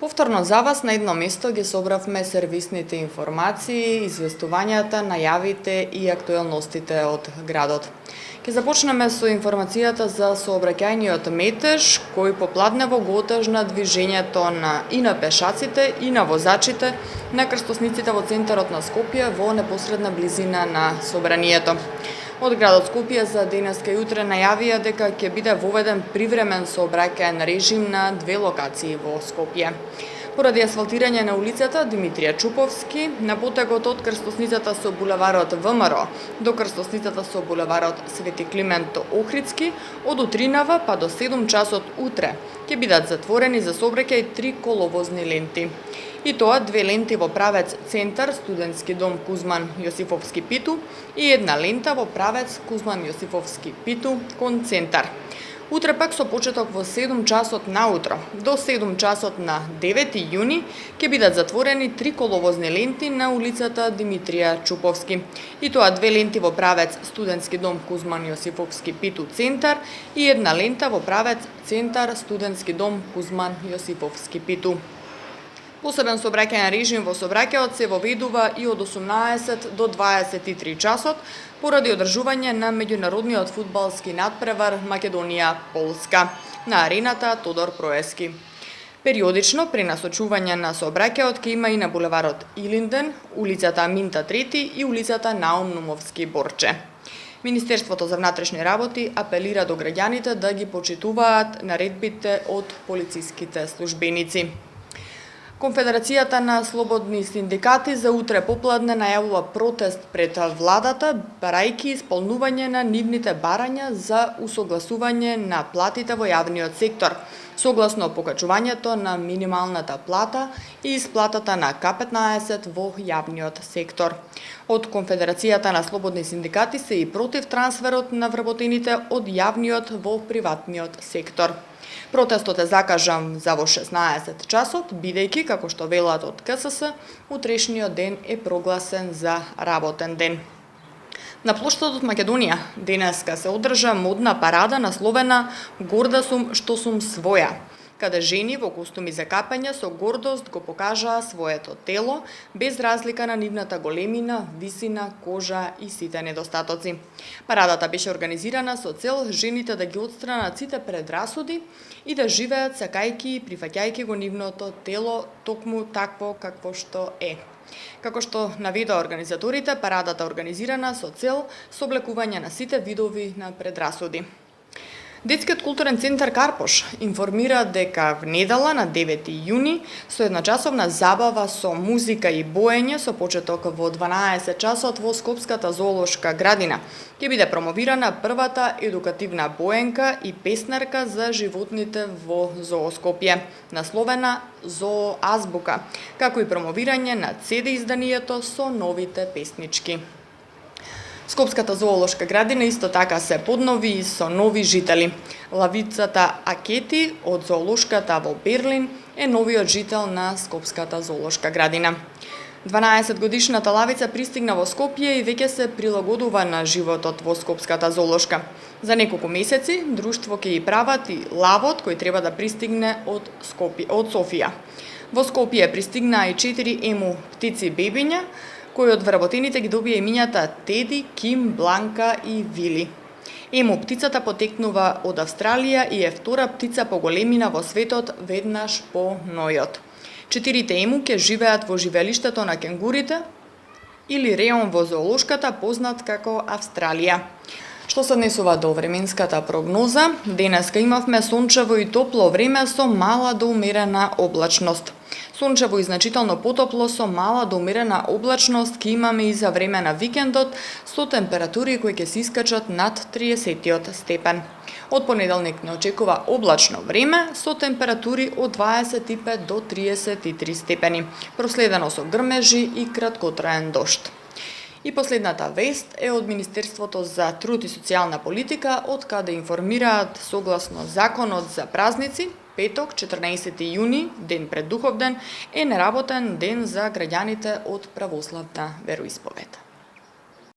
Повторно за вас на едно место ги собравме сервисните информации, известувањата, најавите и актуелностите од градот. Ке започнеме со информацијата за сообраќајниот метеж, кој попладнево го отежна движењето и на пешаците и на возачите на крстосниците во центарот на Скопје во непосредна близина на собранието. Од градот Скопје за денеска и утре најавија дека ќе биде воведен привремен сообраќајен режим на две локации во Скопје. Поради асфалтирање на улицата Димитрија Чуповски, на потегот од крстосницата со булеварот ВМРО до крстосницата со булеварот Свети Климент Охридски, од утринава па до 7 часот утре ќе бидат затворени за сообраќај 3 коловозни ленти. И тоа 2 ленти во правец Центар Студентски дом Кузман Јосифовски Питу и една лента во правец Кузман Јосифовски Питу кон Центар. Утре пак со почеток во 7 часот наутро до 7 часот на 9 јуни ќе бидат затворени 3 коловозни ленти на улицата Димитрија Чуповски. И тоа 2 ленти во правец Студентски дом Кузман Јосифовски Питу Центар и една лента во правец Центар Студентски дом Кузман Јосифовски Питу. Посебен сообраќајен режим во сообраќајот се воведува и од 18 до 23 часот поради одржување на меѓународниот фудбалски надпревар Македонија-Полска на арената Тодор Проески. Периодично пренасочување на сообраќајот ќе има и на булеварот Илинден, улицата Минта Трети и улицата Наум Нумовски Борче. Министерството за внатрешни работи апелира до граѓаните да ги почитуваат наредбите од полициските службеници. Конфедерацијата на слободни синдикати за утре попладне најавува протест пред владата, барајки исполнување на нивните барања за усогласување на платите во јавниот сектор, согласно покачувањето на минималната плата и исплатата на К15 во јавниот сектор. Од Конфедерацијата на слободни синдикати се и против трансферот на вработените од јавниот во приватниот сектор. Протестот е закажан за во 16 часот, бидејќи, како што велат од КСС, утрешниот ден е прогласен за работен ден. На плоштадот Македонија денеска се одржа модна парада насловена "Горда сум што сум своја", каде жени во костуми за капање со гордост го покажаа своето тело, без разлика на нивната големина, висина, кожа и сите недостатоци. Парадата беше организирана со цел жените да ги отстранат сите предрасуди и да живеат сакајки и прифаќајки го нивното тело токму такво какво што е. Како што наведоа организаторите, парадата организирана со цел соблекување на сите видови на предрасуди. Детскиот културен центар Карпош информира дека в недела на 9 јуни со едночасовна забава со музика и боење со почеток во 12 часот во Скопската зоолошка градина ќе биде промовирана првата едукативна боенка и песнарка за животните во Зоо Скопје, насловена Зоо азбука, како и промовирање на CD изданието со новите песнички. Скопската зоолошка градина исто така се поднови и со нови жители. Лавицата Акети од зоолошката во Берлин е новиот жител на Скопската зоолошка градина. 12-годишната лавица пристигна во Скопје и веќе се прилагодува на животот во Скопската зоолошка. За неколку месеци друштво ќе ја правати лавот кој треба да пристигне од Софија. Во Скопје пристигнаа и 4 ему птици бебиња, кои од вработените ги добија имињата Теди, Ким, Бланка и Вили. Ему птицата потекнува од Австралија и е втора птица по големина во светот веднаш по нојот. 4 ему ќе живеат во живелиштето на кенгурите или реон во зоолошката познат како Австралија. Што се однесува до временската прогноза, денеска имавме сончево и топло време со мала до умерена облачност. Сончево и значително потопло со мала до умерена облачност ќе имаме и за време на викендот со температури кои ќе се искачат над 30 степен. Од понеделник не очекува облачно време со температури од 25 до 33 степени, проследено со грмежи и краткотраен дожд. И последната вест е од Министерството за труд и социјална политика, од каде информираат согласно законот за празници, петок, 14 јуни, ден пред Духовден, е неработен ден за граѓаните од православна вероисповед.